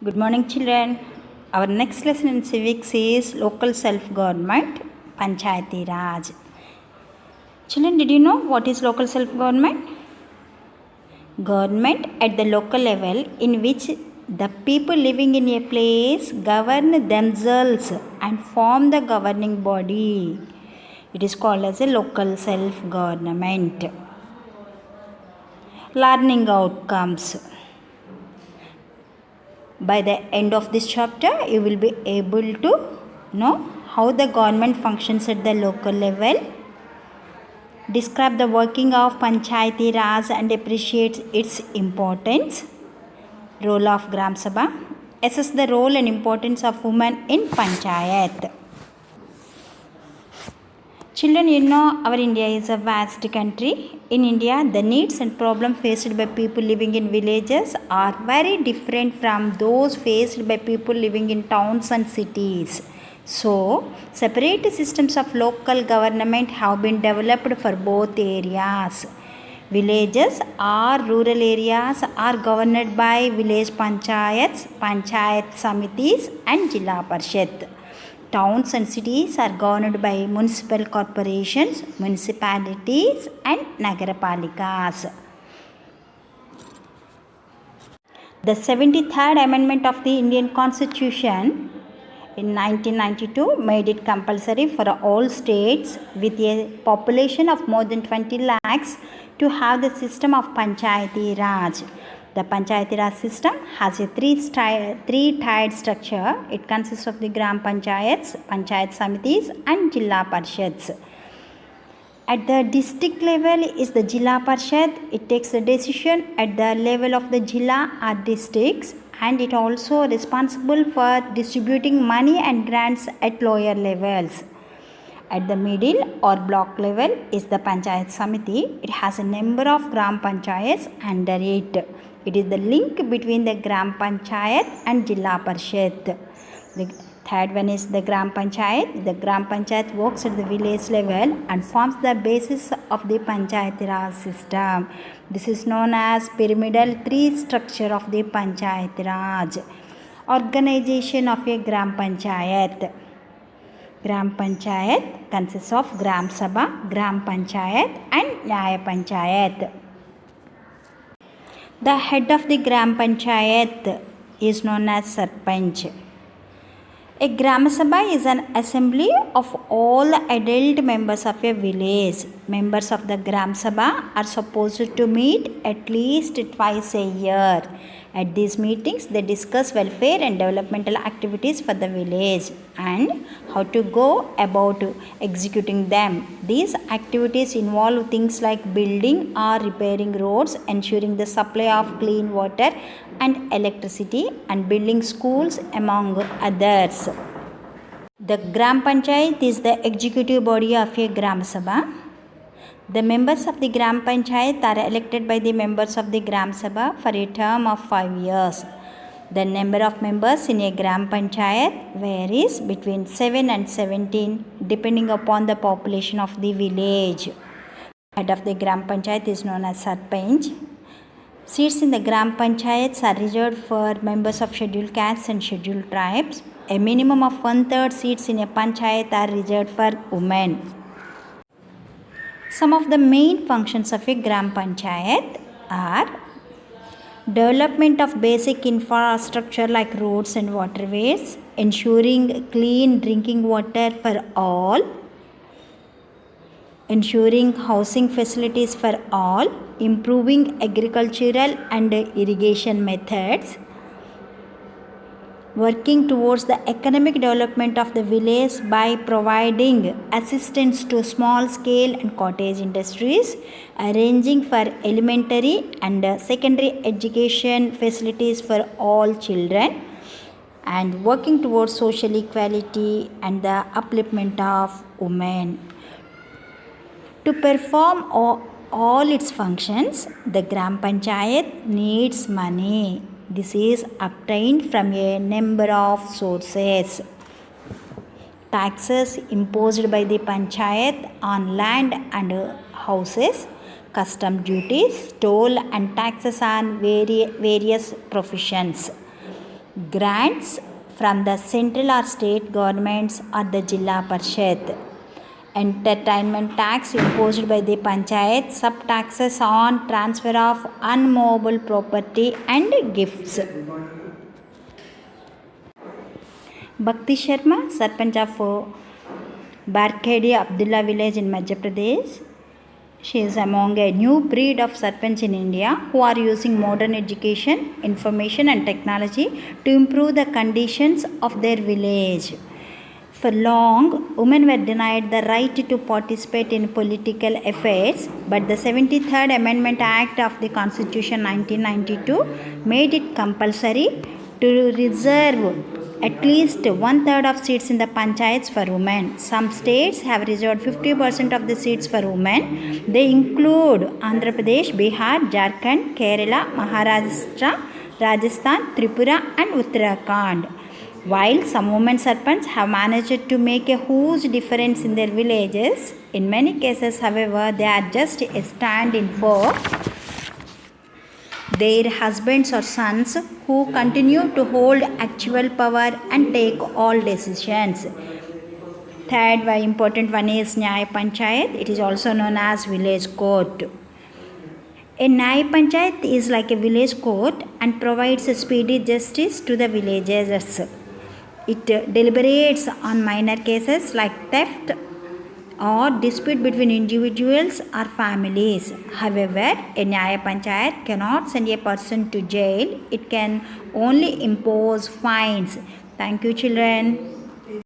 Good morning, children. Our next lesson in civics is local self-government, Panchayati Raj. Children, did you know what is local self-government? Government at the local level in which the people living in a place govern themselves and form the governing body. It is called as a local self-government. Learning outcomes. By the end of this chapter, you will be able to know how the government functions at the local level. Describe the working of Panchayati Raj and appreciate its importance. Role of Gram Sabha. Assess the role and importance of women in Panchayat. Children, you know our India is a vast country. In India, the needs and problems faced by people living in villages are very different from those faced by people living in towns and cities. So, separate systems of local government have been developed for both areas. Villages or rural areas are governed by village panchayats, panchayat samitis and Jilla Parishad. Towns and cities are governed by municipal corporations, municipalities and nagarapalikas. The 73rd Amendment of the Indian Constitution in 1992 made it compulsory for all states with a population of more than 20 lakhs to have the system of Panchayati Raj. The Panchayati Raj system has a three-tiered structure. It consists of the Gram Panchayats, Panchayat Samitis and Jilla Parishads. At the district level is the Jilla Parishad. It takes the decision at the level of the Jilla or districts, and it also responsible for distributing money and grants at lower levels. At the middle or block level is the Panchayat Samiti. It has a number of Gram Panchayats under it. It is the link between the Gram Panchayat and Jilla Parishad. The third one is the Gram Panchayat. The Gram Panchayat works at the village level and forms the basis of the Panchayat Raj system. This is known as pyramidal tree structure of the Panchayat Raj. Organization of a Gram Panchayat. Gram Panchayat consists of Gram Sabha, Gram Panchayat and Nyaya Panchayat. The head of the Gram Panchayat is known as Sarpanch. A Grama Sabha is an assembly of all adult members of a village. Members of the Gram Sabha are supposed to meet at least twice a year. At these meetings, they discuss welfare and developmental activities for the village and how to go about executing them. These activities involve things like building or repairing roads, ensuring the supply of clean water and electricity, and building schools, among others. The Gram Panchayat is the executive body of a Gram Sabha. The members of the Gram Panchayat are elected by the members of the Gram Sabha for a term of 5 years. The number of members in a Gram Panchayat varies between 7 and 17 depending upon the population of the village. Head of the Gram Panchayat is known as Sarpanch. Seats in the Gram Panchayats are reserved for members of scheduled castes and scheduled tribes. A minimum of 1/3 seats in a Panchayat are reserved for women. Some of the main functions of a Gram Panchayat are development of basic infrastructure like roads and waterways, ensuring clean drinking water for all, ensuring housing facilities for all, improving agricultural and irrigation methods, working towards the economic development of the village by providing assistance to small scale and cottage industries, arranging for elementary and secondary education facilities for all children, and working towards social equality and the upliftment of women. To perform all its functions, the Gram Panchayat needs money. This is obtained from a number of sources. Taxes imposed by the Panchayat on land and houses, custom duties, toll and taxes on various professions. grants from the central or state governments or the Jilla Parishad. Entertainment tax imposed by the Panchayat, sub-taxes on transfer of unmovable property and gifts. Bhakti Sharma, Sarpanch of Barkhedi Abdullah village in Madhya Pradesh. She is among a new breed of Sarpanch in India who are using modern education, information and technology to improve the conditions of their village. For long, women were denied the right to participate in political affairs, but the 73rd Amendment Act of the Constitution 1992 made it compulsory to reserve at least 1/3 of seats in the panchayats for women. Some states have reserved 50% of the seats for women. They include Andhra Pradesh, Bihar, Jharkhand, Kerala, Maharashtra, Rajasthan, Tripura and Uttarakhand. While some women sarpanchs have managed to make a huge difference in their villages, in many cases, however, they are just a stand-in for their husbands or sons who continue to hold actual power and take all decisions. Third very important one is Nyaya Panchayat. It is also known as village court. A Nyaya Panchayat is like a village court and provides a speedy justice to the villagers. It deliberates on minor cases like theft or dispute between individuals or families. However, a Nyaya Panchayat cannot send a person to jail. It can only impose fines. Thank you, children.